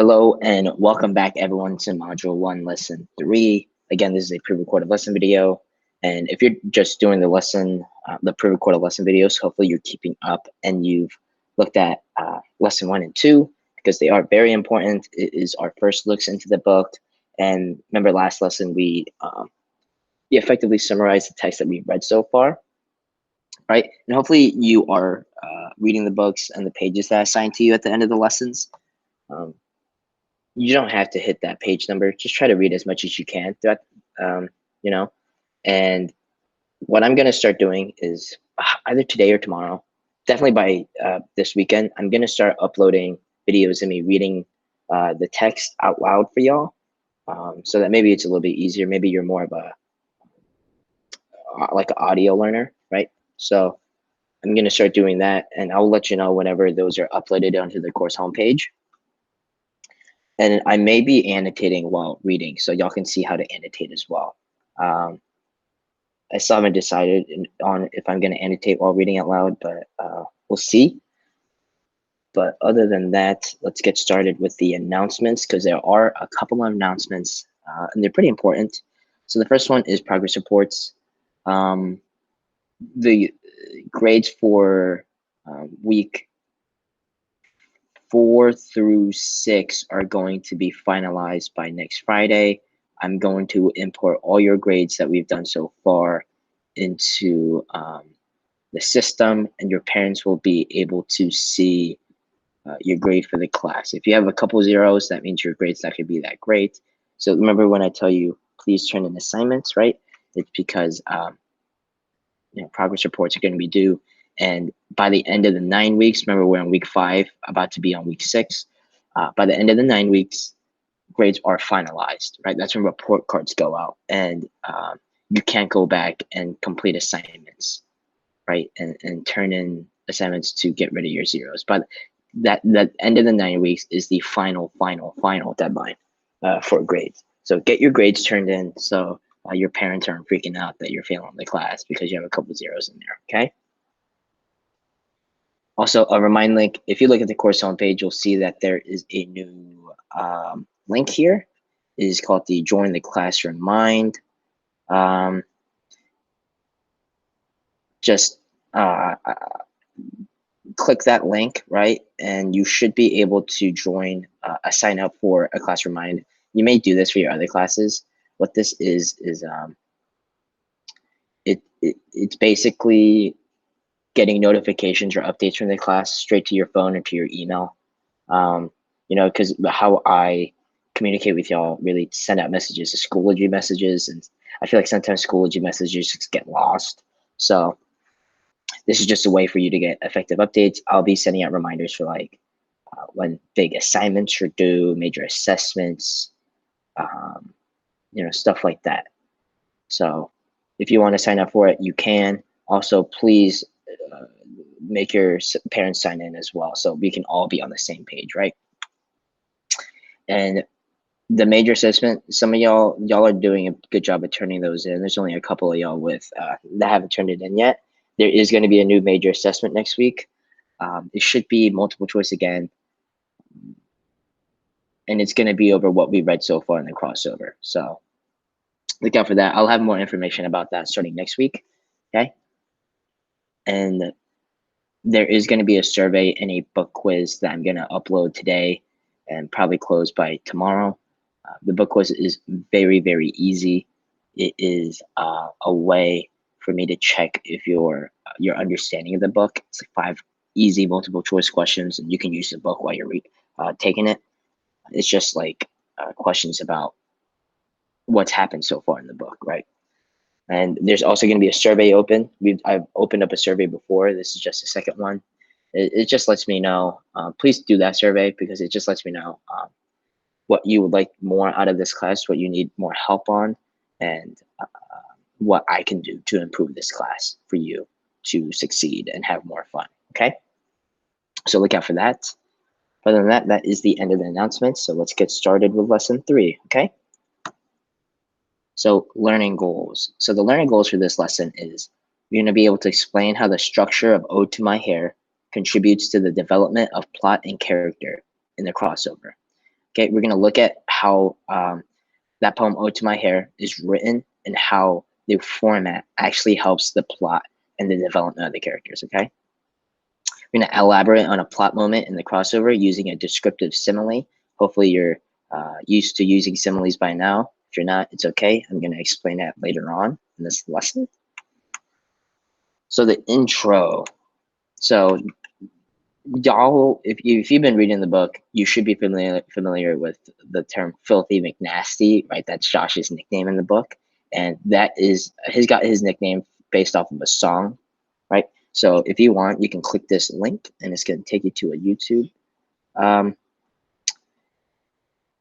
Hello and welcome back everyone to Module 1 Lesson 3. Again, this is a pre-recorded lesson video. And if you're just doing the lesson, the pre-recorded lesson videos, hopefully you're keeping up and you've looked at Lesson 1 and 2 because they are very important. It is our first looks into the book. And remember last lesson, we effectively summarized the text that we've read so far, right? And hopefully you are reading the books and the pages that I assigned to you at the end of the lessons. You don't have to hit that page number. Just try to read as much as you can throughout, you know. And what I'm going to start doing is either today or tomorrow, definitely by this weekend, I'm going to start uploading videos of me reading the text out loud for y'all, so that maybe it's a little bit easier. Maybe you're more of a like an audio learner, right? So I'm going to start doing that, and I'll let you know whenever those are uploaded onto the course homepage. And I may be annotating while reading, so y'all can see how to annotate as well. I still haven't decided on if I'm going to annotate while reading out loud, but we'll see. But other than that, let's get started with the announcements, because there are a couple of announcements, and they're pretty important. So the first one is progress reports. The grades for week 4 through 6 are going to be finalized by next Friday. I'm going to import all your grades that we've done so far into the system, and your parents will be able to see your grade for the class. If you have a couple zeros, that means your grade's not going to be that great. So remember when I tell you, please turn in assignments, right? It's because progress reports are going to be due. And by the end of the 9 weeks, remember we're in week 5, about to be on week 6. By the end of the 9 weeks, grades are finalized, right? That's when report cards go out, and you can't go back and complete assignments, right? And turn in assignments to get rid of your zeros. But that end of the 9 weeks is the final deadline for grades. So get your grades turned in so your parents aren't freaking out that you're failing the class because you have a couple zeros in there, okay? Also, a remind link, if you look at the course homepage, you'll see that there is a new link here. It is called the Join the Classroom Mind. Just click that link, right? And you should be able to join sign up for a Classroom Mind. You may do this for your other classes. What this is it's basically getting notifications or updates from the class straight to your phone or to your email. Because how I communicate with y'all, really send out messages, Schoology messages, and I feel like sometimes Schoology messages just get lost. So this is just a way for you to get effective updates. I'll be sending out reminders for like when big assignments are due, major assessments, stuff like that. So if you want to sign up for it, you can. Also, please make your parents sign in as well, so we can all be on the same page, right? And the major assessment, some of y'all are doing a good job of turning those in. There's only a couple of y'all with that haven't turned it in yet. There is going to be a new major assessment next week. It should be multiple choice again, and it's going to be over what we read so far in the crossover. So look out for that. I'll have more information about that starting next week, okay? And there is going to be a survey and a book quiz that I'm going to upload today and probably close by tomorrow. The book quiz is very, very easy. It is a way for me to check if your understanding of the book. It's like 5 easy multiple choice questions, and you can use the book while you're taking it. It's just like questions about what's happened so far in the book, right? And there's also going to be a survey open. I've opened up a survey before. This is just the second one. It just lets me know. Please do that survey because it just lets me know what you would like more out of this class, what you need more help on, and what I can do to improve this class for you to succeed and have more fun, okay? So look out for that. Other than that, that is the end of the announcements. So let's get started with lesson 3, okay? So learning goals. So the learning goals for this lesson is you're going to be able to explain how the structure of Ode to My Hair contributes to the development of plot and character in the crossover. Okay, we're going to look at how that poem, Ode to My Hair, is written and how the format actually helps the plot and the development of the characters, okay? We're going to elaborate on a plot moment in the crossover using a descriptive simile. Hopefully you're used to using similes by now. If you're not, it's okay. I'm going to explain that later on in this lesson. So the intro. So y'all, if you've been reading the book, you should be familiar with the term Filthy McNasty, right? That's Josh's nickname in the book. And that is, he's got his nickname based off of a song, right? So if you want, you can click this link and it's going to take you to a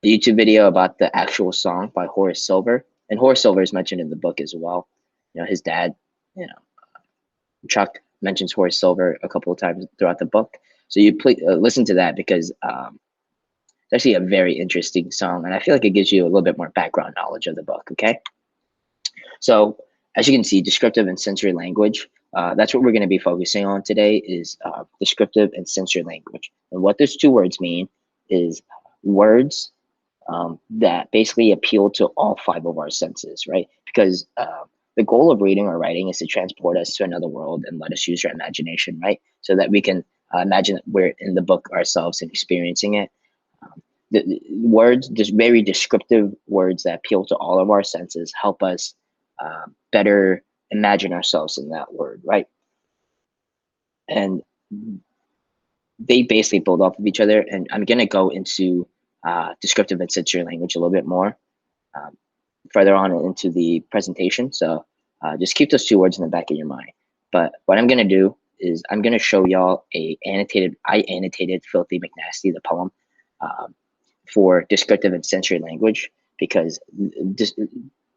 YouTube video about the actual song by Horace Silver. And Horace Silver is mentioned in the book as well. You know, his dad, you know, Chuck mentions Horace Silver a couple of times throughout the book. So you listen to that because it's actually a very interesting song. And I feel like it gives you a little bit more background knowledge of the book, okay? So as you can see, descriptive and sensory language, that's what we're going to be focusing on today is descriptive and sensory language. And what those two words mean is words that basically appeal to all 5 of our senses, right? Because the goal of reading or writing is to transport us to another world and let us use our imagination, right? So that we can imagine that we're in the book ourselves and experiencing it. The words, just very descriptive words that appeal to all of our senses, help us better imagine ourselves in that word, right? And they basically build off of each other. And I'm going to go into descriptive and sensory language a little bit more further on into the presentation. So just keep those 2 words in the back of your mind. But what I'm going to do is I'm going to show y'all I annotated Filthy McNasty, the poem, for descriptive and sensory language, because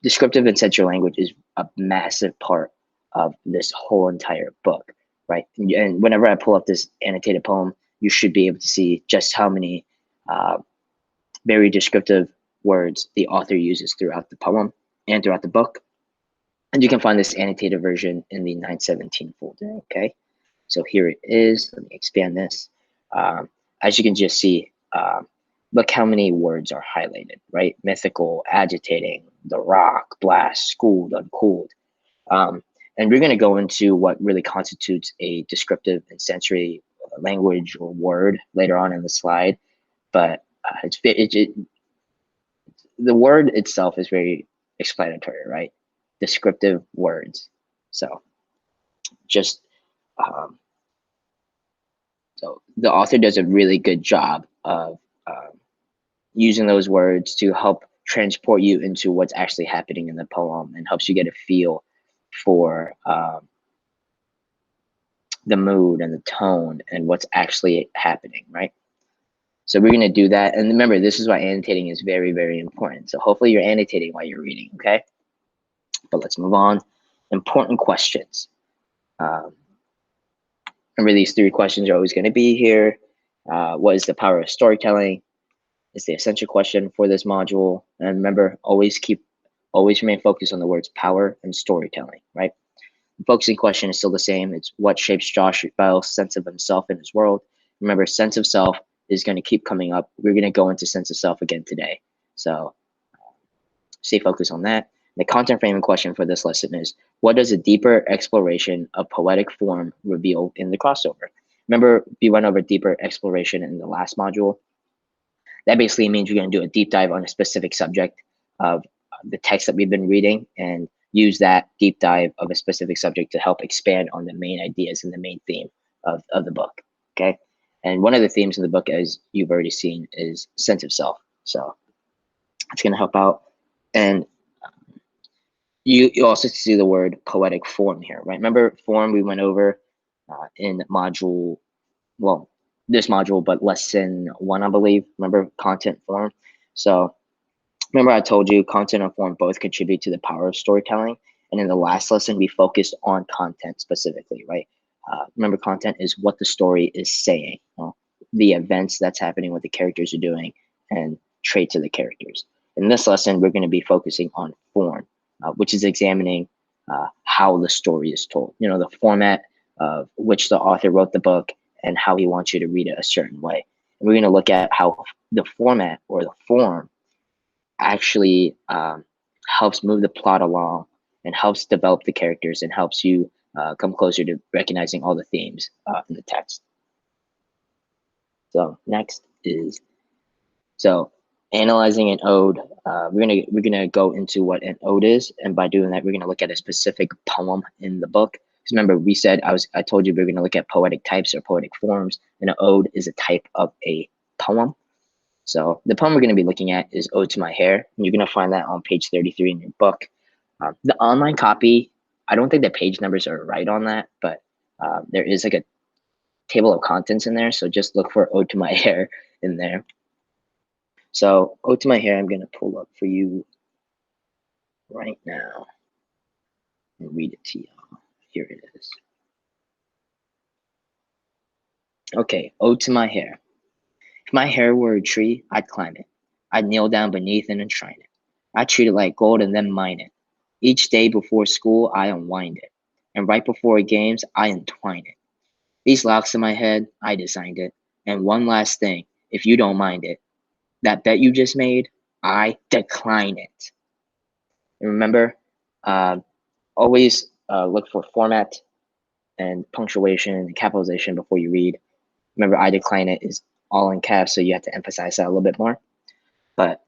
descriptive and sensory language is a massive part of this whole entire book, right? And whenever I pull up this annotated poem, you should be able to see just how many very descriptive words the author uses throughout the poem and throughout the book. And you can find this annotated version in the 917 folder, okay? So here it is. Let me expand this. As you can just see, look how many words are highlighted, right? Mythical, agitating, the rock, blast, schooled, uncooled. And we're going to go into what really constitutes a descriptive and sensory language or word later on in the slide. But the word itself is very explanatory, right? Descriptive words. So just so the author does a really good job of using those words to help transport you into what's actually happening in the poem and helps you get a feel for the mood and the tone and what's actually happening, right? So we're going to do that. And remember, this is why annotating is very, very important. So hopefully you're annotating while you're reading, okay? But let's move on. Important questions. Remember, these 3 questions are always going to be here. What is the power of storytelling? Is the essential question for this module. And remember, always remain focused on the words power and storytelling, right? The focusing question is still the same. It's what shapes Josh Bell's sense of himself and his world. Remember, sense of self is going to keep coming up. We're going to go into sense of self again today. So stay focused on that. The content framing question for this lesson is, what does a deeper exploration of poetic form reveal in the crossover? Remember, we went over deeper exploration in the last module. That basically means you're going to do a deep dive on a specific subject of the text that we've been reading and use that deep dive of a specific subject to help expand on the main ideas and the main theme of the book, okay? And one of the themes in the book, as you've already seen, is sense of self. So it's going to help out. And you also see the word poetic form here, right? Remember, form we went over in module, well, this module, but lesson 1, I believe. Remember, content, form. So remember I told you content and form both contribute to the power of storytelling. And in the last lesson, we focused on content specifically, right? Remember, content is what the story is saying, the events that's happening, what the characters are doing, and traits of the characters. In this lesson, we're going to be focusing on form, which is examining how the story is told, the format of which the author wrote the book and how he wants you to read it a certain way. And we're going to look at how the format or the form actually helps move the plot along and helps develop the characters and helps you come closer to recognizing all the themes in the text. So next is, so analyzing an ode. We're gonna go into what an ode is, and by doing that, we're gonna look at a specific poem in the book. Because remember, we said I told you we are gonna look at poetic types or poetic forms, and an ode is a type of a poem. So the poem we're going to be looking at is Ode to My Hair, and you're going to find that on page 33 in your book. The online copy, I don't think the page numbers are right on that, but there is like a table of contents in there, so just look for Ode to My Hair in there. So Ode to My Hair, I'm going to pull up for you right now and read it to you. Here it is. Okay, Ode to My Hair. If my hair were a tree, I'd climb it. I'd kneel down beneath and enshrine it. I'd treat it like gold and then mine it. Each day before school, I unwind it. And right before games, I entwine it. These locks in my head, I designed it. And one last thing, if you don't mind it, that bet you just made, I decline it. And remember, always look for format and punctuation and capitalization before you read. Remember, I decline it is all in caps, so you have to emphasize that a little bit more. But,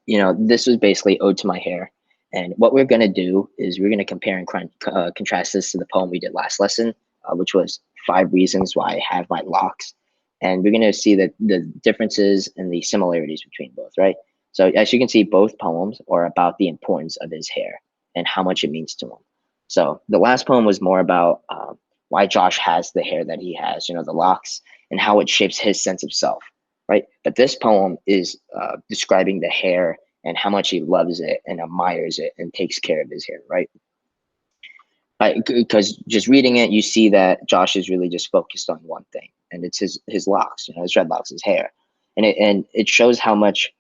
you know, this was basically Ode to My Hair. And what we're going to do is we're going to compare and contrast this to the poem we did last lesson, which was 5 Reasons Why I Have My Locks. And we're going to see the differences and the similarities between both, right? So as you can see, both poems are about the importance of his hair and how much it means to him. So the last poem was more about why Josh has the hair that he has, you know, the locks, and how it shapes his sense of self, right? But this poem is describing the hair and how much he loves it and admires it and takes care of his hair, right? Because just reading it, you see that Josh is really just focused on one thing, and it's his locks, you know, his dreadlocks, his hair, and it shows how much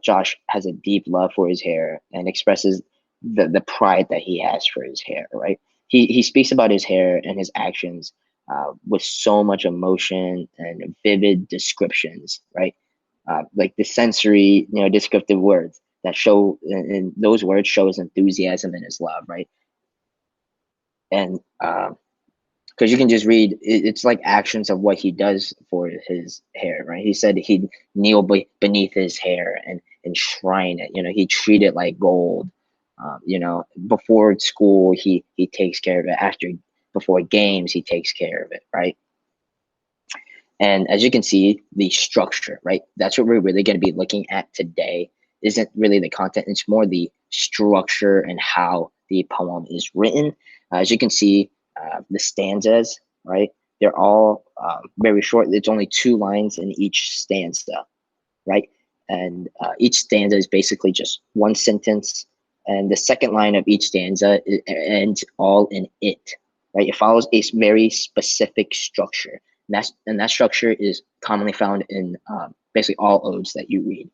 Josh has a deep love for his hair and expresses the pride that he has for his hair, right? He speaks about his hair and his actions with so much emotion and vivid descriptions, right? Like the sensory, you know, descriptive words that show, and those words show his enthusiasm and his love, right? And because you can just read, it's like actions of what he does for his hair, right? He said he'd kneel beneath his hair and enshrine it. You know, he treat it like gold. You know, before school, he takes care of it. Before games, he takes care of it, right? And as you can see, the structure, right? That's what we're really going to be looking at today. Isn't really the content, it's more the structure and how the poem is written. As you can see, the stanzas, right? They're all very short. It's only 2 lines in each stanza, right? And each stanza is basically just one sentence. And the second line of each stanza ends all in it, right? It follows a very specific structure. And that structure is commonly found in basically all odes that you read,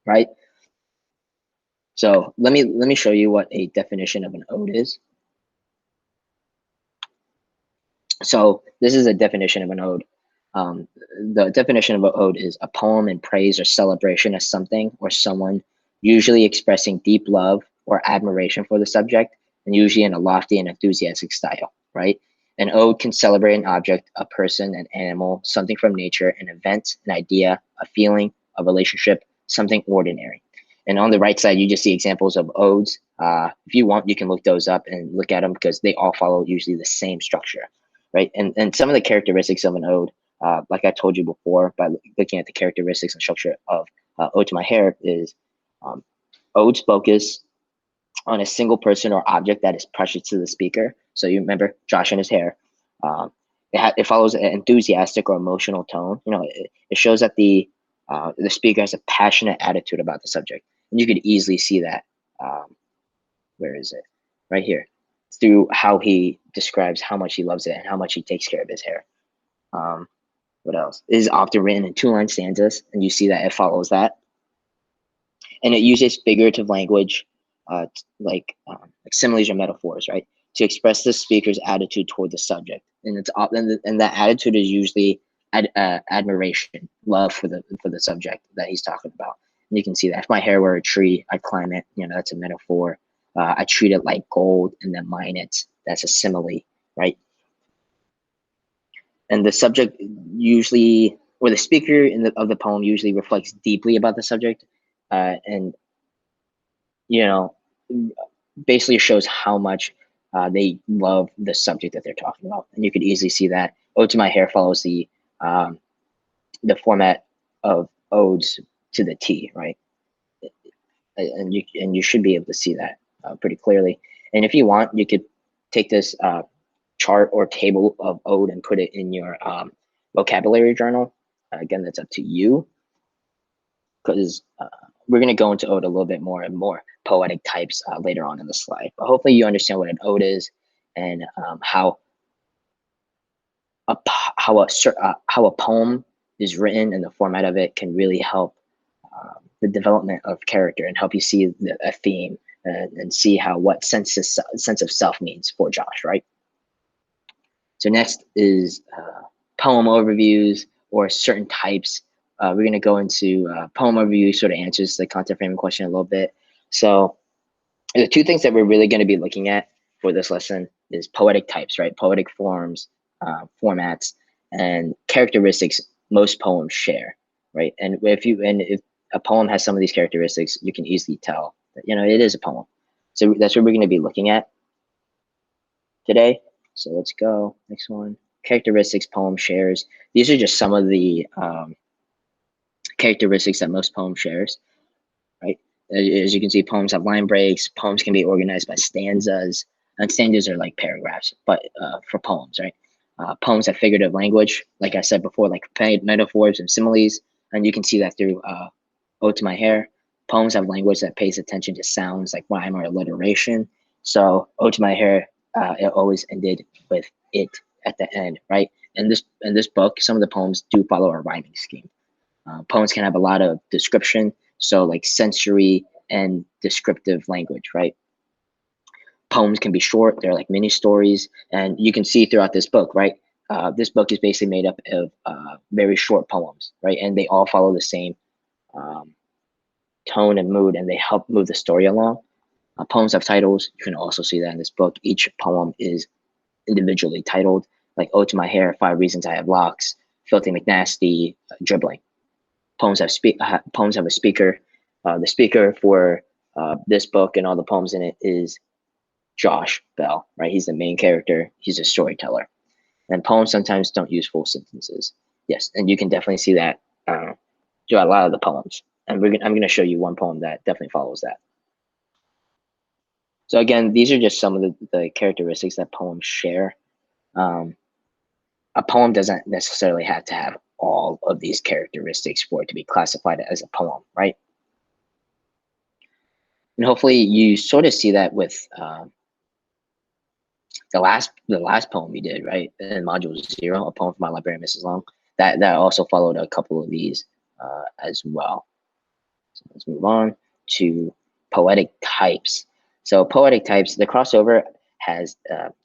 right? So let me show you what a definition of an ode is. So this is a definition of an ode. The definition of an ode is a poem in praise or celebration of something or someone, usually expressing deep love or admiration for the subject, and usually in a lofty and enthusiastic style, right? An ode can celebrate an object, a person, an animal, something from nature, an event, an idea, a feeling, a relationship, something ordinary. And on the right side, you just see examples of odes. If you want, you can look those up and look at them because they all follow usually the same structure, right? And some of the characteristics of an ode, like I told you before, by looking at the characteristics and structure of Ode to My Hair, is odes focus on a single person or object that is precious to the speaker. So you remember Josh and his hair. It follows an enthusiastic or emotional tone. You know, it shows that the speaker has a passionate attitude about the subject, and you could easily see that. Where is it? Right here, through how he describes how much he loves it and how much he takes care of his hair. What else? It is often written in 2-line stanzas, and you see that it follows that. And it uses figurative language, like similes or metaphors, right, to express the speaker's attitude toward the subject. And it's and that attitude is usually admiration, love for the subject that he's talking about. And you can see that if my hair were a tree, I'd climb it. You know, that's a metaphor. I treat it like gold and then mine it. That's a simile, right? And the subject usually, or the speaker of the poem usually reflects deeply about the subject, and you know, basically shows how much they love the subject that they're talking about. And you could easily see that Ode to My Hair follows um, the format of odes to the T, right? And you should be able to see that pretty clearly. And if you want, you could take this chart or table of ode and put it in your vocabulary journal. Again, that's up to you, because we're going to go into ode a little bit more and more poetic types later on in the slide. But hopefully you understand what an ode is, and how a poem is written and the format of it can really help the development of character and help you see a theme, and see how what sense of self means for Josh, right? So next is poem overviews or certain types. We're going to go into poem overview, sort of answers the content framing question a little bit. So the two things that we're really going to be looking at for this lesson is poetic types, right? Poetic forms, formats, and characteristics most poems share, right? And if a poem has some of these characteristics, you can easily tell that, you know, it is a poem. So that's what we're going to be looking at today. So let's go next one. Characteristics poem shares. These are just some of the characteristics that most poem shares, right? As you can see, poems have line breaks. Poems can be organized by stanzas, and stanzas are like paragraphs, but for poems, right? Poems have figurative language, like I said before, like metaphors and similes, and you can see that through Ode to My Hair. Poems have language that pays attention to sounds like rhyme or alliteration. So Ode to My Hair, it always ended with it at the end, right? In this book, some of the poems do follow a rhyming scheme. Poems can have a lot of description, so like sensory and descriptive language, right? Poems can be short, they're like mini stories, and you can see throughout this book, right? This book is basically made up of very short poems, right? And they all follow the same tone and mood, and they help move the story along. Poems have titles. You can also see that in this book. Each poem is individually titled, like Ode to My Hair, 5 Reasons I Have Locks, Filthy McNasty, Dribbling. Poems have a speaker. The speaker for this book and all the poems in it is Josh Bell, right? He's the main character. He's a storyteller. And poems sometimes don't use full sentences. Yes, and you can definitely see that throughout a lot of the poems. And I'm going to show you one poem that definitely follows that. So again, these are just some of the characteristics that poems share. A poem doesn't necessarily have to have all of these characteristics for it to be classified as a poem, right? And hopefully you sort of see that with the last poem we did, right? In module 0, a poem from my librarian, Mrs. Long, that also followed a couple of these as well. So let's move on to poetic types. So poetic types, the crossover has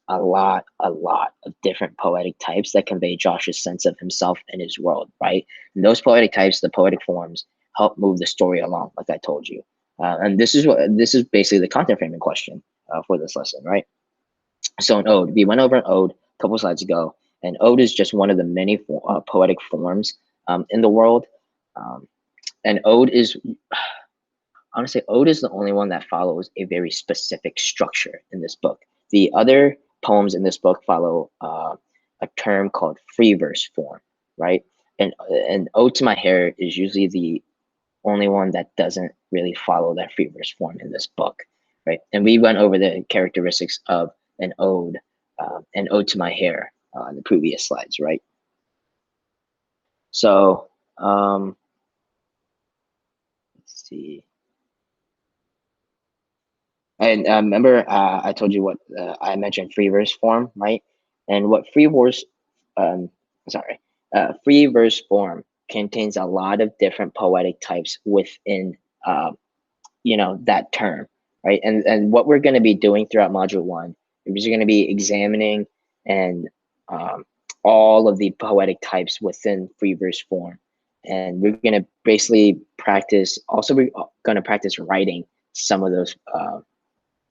a lot of different poetic types that convey Josh's sense of himself and his world, right? And those poetic types, the poetic forms, help move the story along, like I told you. And this is basically the content framing question for this lesson, right? So an ode, we went over an ode a couple slides ago, and ode is just one of the many poetic forms in the world. And ode is, honestly, ode is the only one that follows a very specific structure in this book. The other poems in this book follow a term called free verse form, right? And Ode to My Hair is usually the only one that doesn't really follow that free verse form in this book, right? And we went over the characteristics of an ode to My Hair in the previous slides, right? So let's see. And remember, I told you what I mentioned free verse form, right? And what free verse form contains a lot of different poetic types within, that term, right? And what we're going to be doing throughout module 1 is we're going to be examining and all of the poetic types within free verse form. And we're going to basically practice, also we're going to practice writing some of those,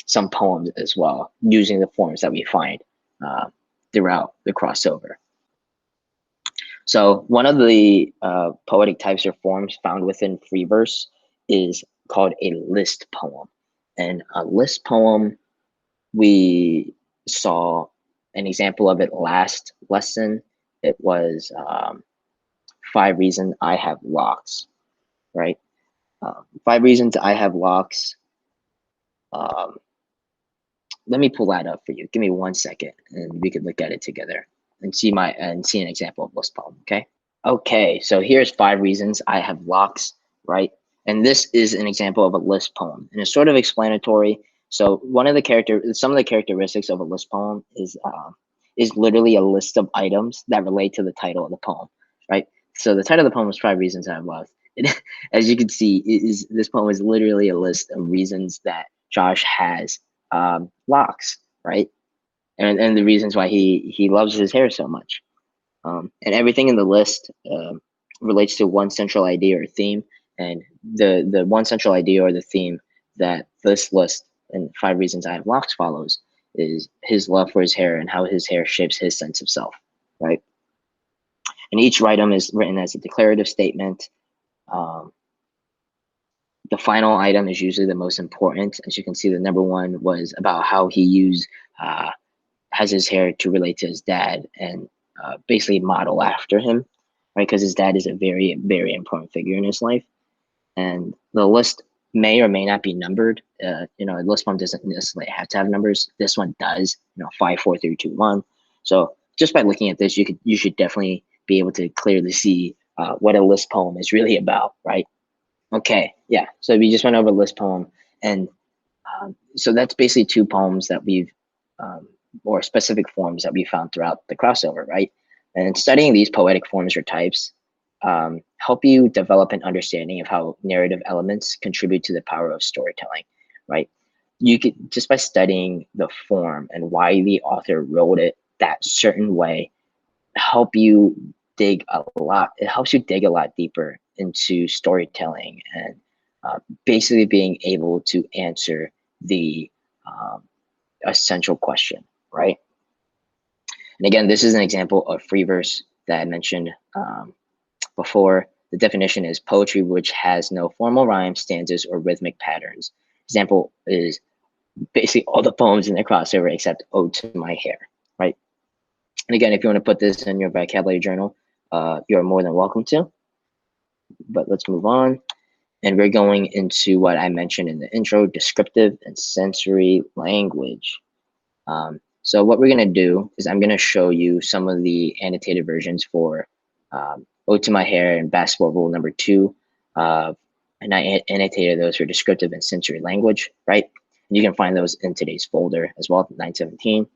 some poems as well, using the forms that we find throughout the crossover. So one of the poetic types or forms found within free verse is called a list poem. And a list poem, we saw an example of it last lesson. It was 5 Reasons I Have Locks, right? 5 Reasons I Have Locks. Let me pull that up for you. Give me 1 second, and we can look at it together and see an example of list poem. Okay. Okay. So here's 5 Reasons I Have Locks, right? And this is an example of a list poem, and it's sort of explanatory. So some of the characteristics of a list poem is literally a list of items that relate to the title of the poem, right? So the title of the poem is 5 Reasons I Have Locks. As you can see, this poem is literally a list of reasons that Josh has locks, right? And the reasons why he loves his hair so much. And everything in the list relates to one central idea or theme. And the one central idea or the theme that this list and 5 Reasons I Have Locks follows is his love for his hair and how his hair shapes his sense of self, right? And each item is written as a declarative statement. The final item is usually the most important. As you can see, the number 1 was about how he has his hair to relate to his dad and basically model after him, right? Because his dad is a very, very important figure in his life. And the list may or may not be numbered. A list poem doesn't necessarily have to have numbers. This one does, 5, 4, 3, 2, 1. So just by looking at this, you should definitely be able to clearly see what a list poem is really about, right? Okay, yeah. So we just went over list poem, and so that's basically 2 poems that we've, or specific forms that we found throughout the crossover, right? And studying these poetic forms or types help you develop an understanding of how narrative elements contribute to the power of storytelling, right? You could, just by studying the form and why the author wrote it that certain way, help you dig a lot. It helps you dig a lot deeper into storytelling and basically being able to answer the essential question, right? And again, this is an example of free verse that I mentioned before. The definition is poetry which has no formal rhyme, stanzas, or rhythmic patterns. Example is basically all the poems in the crossover except Ode to My Hair, right? And again, if you want to put this in your vocabulary journal, you're more than welcome to. But let's move on. And we're going into what I mentioned in the intro, descriptive and sensory language. So what we're going to do is I'm going to show you some of the annotated versions for Ode to My Hair and Basketball Rule number 2. And I annotated those for descriptive and sensory language, right? And you can find those in today's folder as well, 917.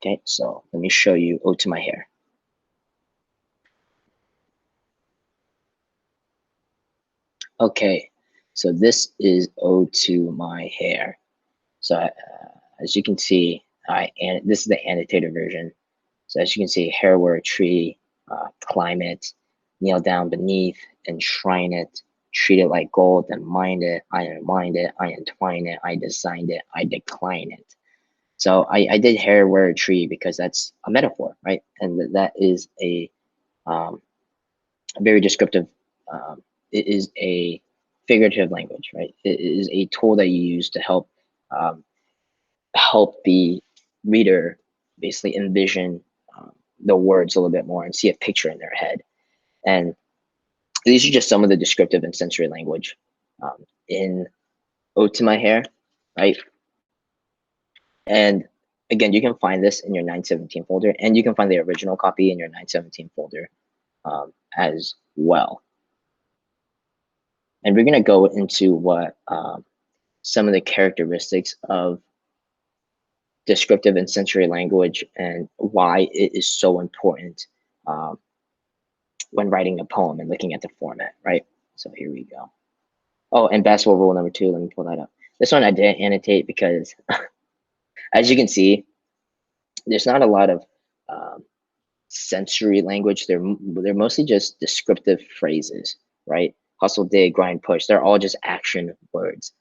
Okay, so let me show you Ode to My Hair. Okay, so this is Ode to My Hair. So as you can see, this is the annotated version. So as you can see, hair were a tree, climb it, kneel down beneath, enshrine it, treat it like gold, then mind it, I unwind it, I entwine it, I designed it, I decline it. So I did hair were a tree because that's a metaphor, right? And that is a very descriptive, it is a figurative language, right? It is a tool that you use to help the reader basically envision the words a little bit more and see a picture in their head. And these are just some of the descriptive and sensory language in Ode to My Hair, right? And again, you can find this in your 917 folder, and you can find the original copy in your 917 folder as well. And we're going to go into what some of the characteristics of descriptive and sensory language and why it is so important when writing a poem and looking at the format, right? So here we go. Oh, and basketball rule number 2, let me pull that up. This one I didn't annotate because as you can see, there's not a lot of sensory language. They're mostly just descriptive phrases, right? Hustle, dig, grind, push. They're all just action words.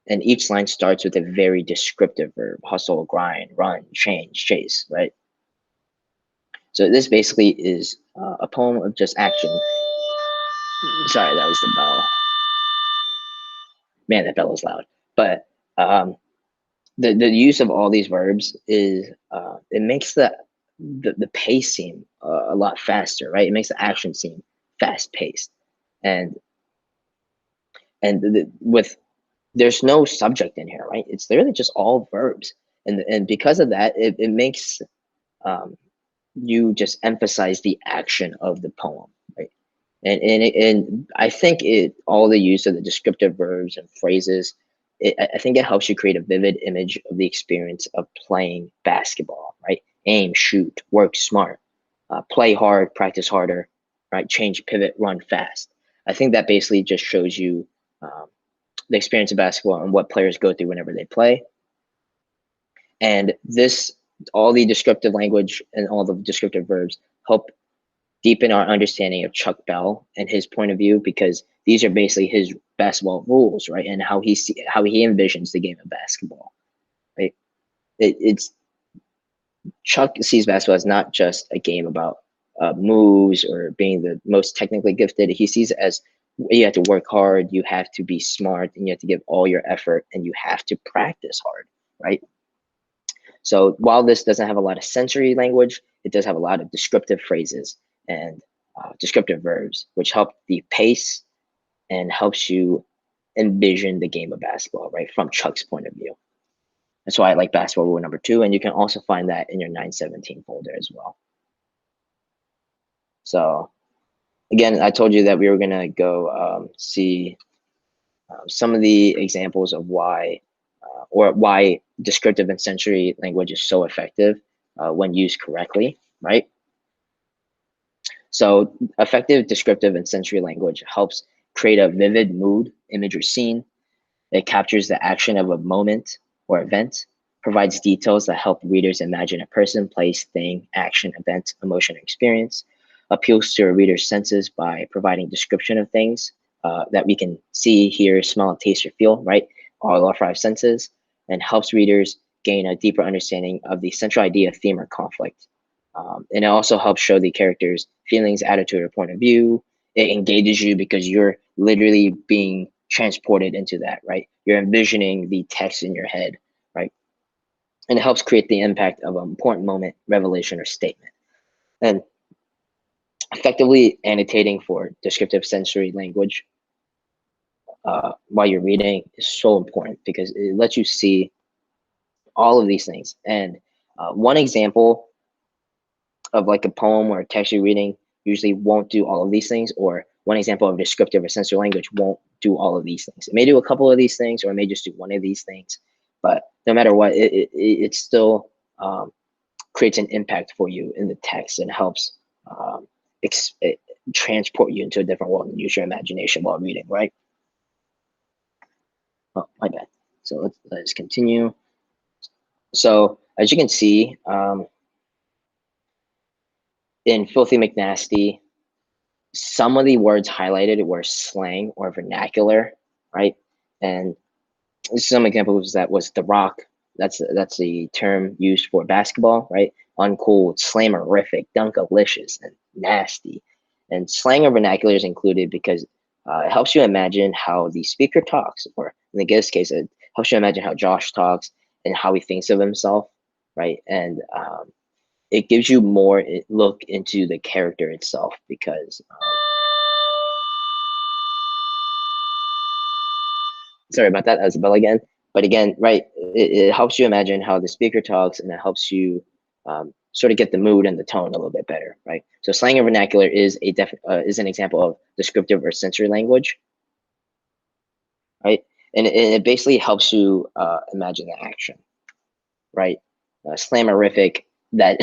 And each line starts with a very descriptive verb: hustle, grind, run, change, chase, right? So this basically is a poem of just action. Sorry, that was the bell. Man, that bell was loud. But the use of all these verbs is it makes the pace seem a lot faster, right? It makes the action seem fast paced, and with there's no subject in here, right? It's literally just all verbs, and because of that, it makes you just emphasize the action of the poem, right? And I think all the use of the descriptive verbs and phrases, I think it helps you create a vivid image of the experience of playing basketball, right? Aim, shoot, work smart, play hard, practice harder, right? Change, pivot, run fast. I think that basically just shows you um, the experience of basketball and what players go through whenever they play. And all the descriptive language and all the descriptive verbs help deepen our understanding of Chuck Bell and his point of view, because these are basically his basketball rules, right? And how he envisions the game of basketball, right? It's Chuck sees basketball as not just a game about moves or being the most technically gifted. He sees it as you have to work hard, you have to be smart, and you have to give all your effort, and you have to practice hard, right? So while this doesn't have a lot of sensory language, it does have a lot of descriptive phrases and descriptive verbs, which help the pace and helps you envision the game of basketball, right, from Chuck's point of view. That's why I like basketball rule number 2, and you can also find that in your 917 folder as well. So again, I told you that we were gonna go see some of the examples of why descriptive and sensory language is so effective when used correctly, right? So effective descriptive and sensory language helps create a vivid mood, image, or scene. It captures the action of a moment or event, provides details that help readers imagine a person, place, thing, action, event, emotion, or experience, appeals to a reader's senses by providing description of things that we can see, hear, smell, taste, or feel, right? All our 5 senses, and helps readers gain a deeper understanding of the central idea, theme, or conflict. And it also helps show the character's feelings, attitude, or point of view. It engages you because you're literally being transported into that, right? You're envisioning the text in your head, right? And it helps create the impact of an important moment, revelation, or statement. And effectively annotating for descriptive sensory language while you're reading is so important because it lets you see all of these things. And one example of like a poem or a text you're reading usually won't do all of these things, or one example of descriptive or sensory language won't do all of these things. It may do a couple of these things, or it may just do one of these things, but no matter what, it still creates an impact for you in the text and helps transport you into a different world and use your imagination while reading, right? Oh, my bad. So let's continue. So as you can see, in Filthy McNasty, some of the words highlighted were slang or vernacular, right? And some examples that was the rock. That's the term used for basketball, right? Uncool, slammerific, dunkalicious, and nasty. And slang or vernacular is included because it helps you imagine how the speaker talks, or in this case, it helps you imagine how Josh talks and how he thinks of himself, right? And it gives you more look into the character itself because sorry about that, as a bell again. But again, right, it helps you imagine how the speaker talks, and it helps you sort of get the mood and the tone a little bit better, right? So slang and vernacular is an example of descriptive or sensory language, right? And it basically helps you imagine the action, right? Slammerific, that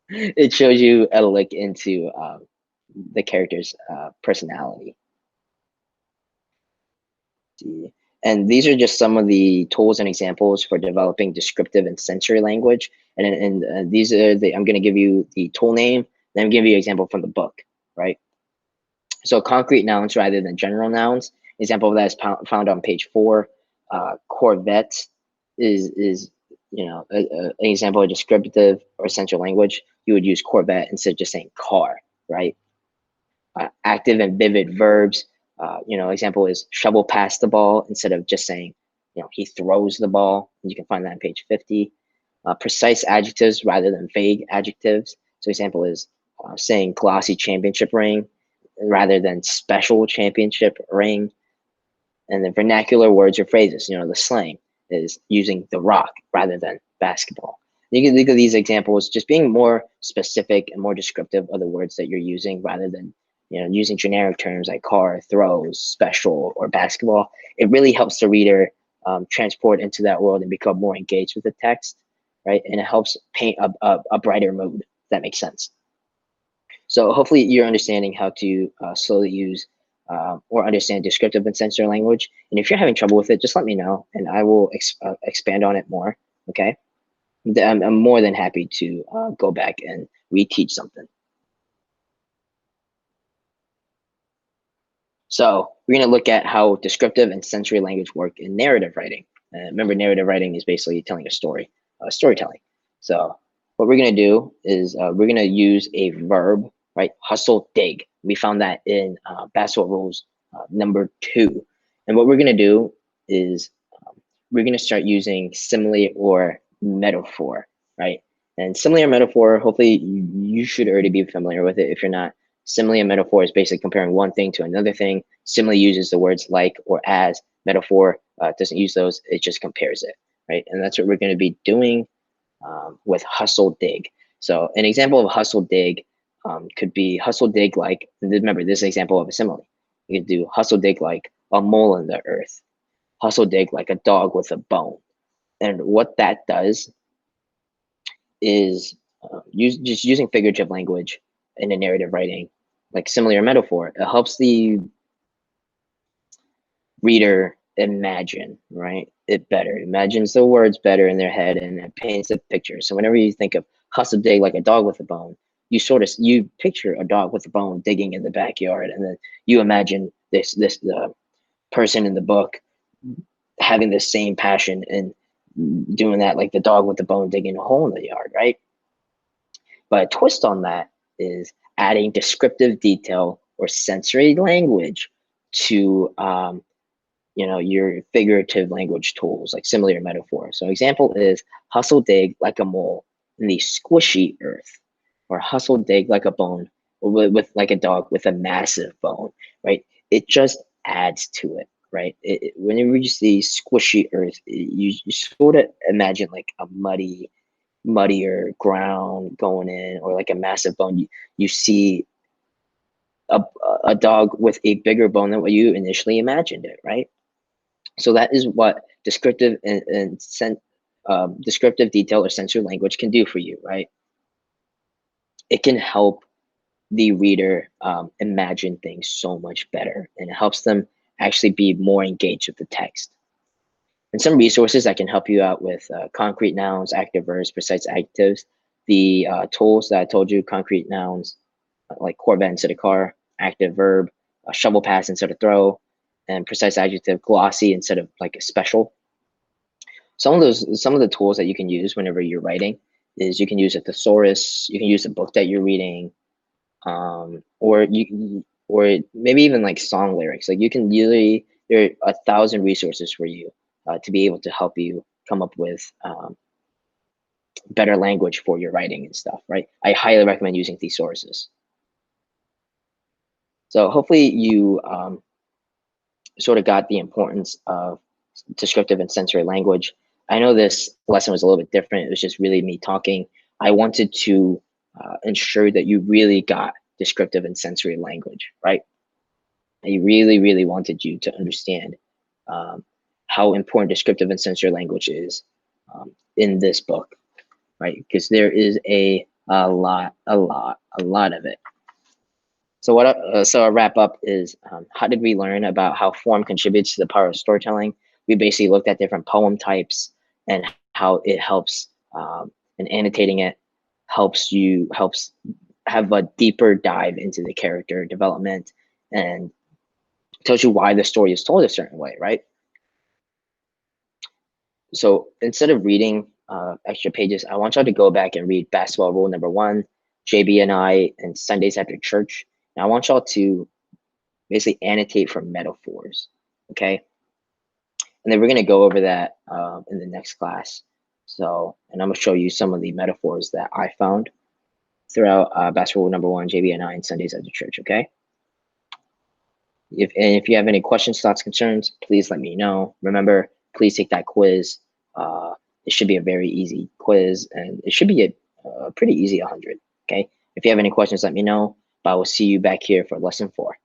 it shows you a look into the character's personality. And these are just some of the tools and examples for developing descriptive and sensory language. And these are I'm going to give you the tool name, then I'm give you an example from the book, right? So concrete nouns rather than general nouns. Example of that is found on page 4. Corvette is an example of descriptive or sensory language. You would use Corvette instead of just saying car, right? Active and vivid verbs. Example is shovel past the ball instead of just saying, he throws the ball. You can find that on page 50. Precise adjectives rather than vague adjectives. So example is saying glossy championship ring rather than special championship ring. And the vernacular words or phrases, the slang is using the rock rather than basketball. You can think of these examples just being more specific and more descriptive of the words that you're using rather than using generic terms like car, throws, special, or basketball. It really helps the reader transport into that world and become more engaged with the text, right? And it helps paint a brighter mood, if that makes sense. So hopefully you're understanding how to slowly use or understand descriptive and sensory language. And if you're having trouble with it, just let me know and I will expand on it more, okay? I'm more than happy to go back and reteach something. So we're going to look at how descriptive and sensory language work in narrative writing. Remember, narrative writing is basically telling a story, storytelling. So what we're going to do is we're going to use a verb, right? Hustle, dig. We found that in Basketball Rules number 2. And what we're going to do is we're going to start using simile or metaphor, right? And simile or metaphor, hopefully you should already be familiar with it. If you're not, simile and metaphor is basically comparing one thing to another thing. Simile uses the words like or as. Metaphor doesn't use those. It just compares it, right? And that's what we're going to be doing with hustle dig. So an example of hustle dig could be hustle dig like, remember this is an example of a simile. You could do hustle dig like a mole in the earth. Hustle dig like a dog with a bone. And what that does is just using figurative language in a narrative writing, like simile or metaphor, it helps the reader imagine, right? It better, imagines the words better in their head and it paints a picture. So whenever you think of hustle dig like a dog with a bone, you picture a dog with a bone digging in the backyard, and then you imagine the person in the book having the same passion and doing that like the dog with the bone digging a hole in the yard, right? But a twist on that is adding descriptive detail or sensory language to your figurative language tools like simile or metaphor. So example is hustle dig like a mole in the squishy earth, or hustle dig like a bone with like a dog with a massive bone, right? It just adds to it, right? Whenever you see squishy earth, you sort of imagine like a muddier ground going in, or like a massive bone. You see a dog with a bigger bone than what you initially imagined it, right? So that is what descriptive and descriptive detail or sensory language can do for you, right? It can help the reader imagine things so much better, and it helps them actually be more engaged with the text. And some resources that can help you out with concrete nouns, active verbs, precise adjectives, the tools that I told you, concrete nouns, like Corvette instead of car, active verb, shovel pass instead of throw, and precise adjective, glossy instead of like a special. Some of the tools that you can use whenever you're writing is you can use a thesaurus, you can use a book that you're reading, or maybe even like song lyrics. Like you can usually, there are 1,000 resources for you to be able to help you come up with better language for your writing and stuff, right? I highly recommend using thesauruses. So hopefully you sort of got the importance of descriptive and sensory language. I know this lesson was a little bit different. It was just really me talking. I wanted to ensure that you really got descriptive and sensory language, right? I really, really wanted you to understand how important descriptive and sensory language is in this book, right? Because there is a lot of it. So so a wrap up is how did we learn about how form contributes to the power of storytelling? we basically looked at different poem types and how it helps, and annotating it helps have a deeper dive into the character development and tells you why the story is told a certain way, right? So instead of reading extra pages, I want y'all to go back and read Basketball Rule Number 1, JB and I, and Sundays After Church. And I want y'all to basically annotate from metaphors, okay? And then we're going to go over that in the next class. So, and I'm going to show you some of the metaphors that I found throughout Basketball Rule Number 1, JB and I, and Sundays After Church, okay? If you have any questions, thoughts, concerns, please let me know. Remember, please take that quiz. It should be a very easy quiz, and it should be a pretty easy 100. Okay. If you have any questions, let me know. But I will see you back here for lesson 4.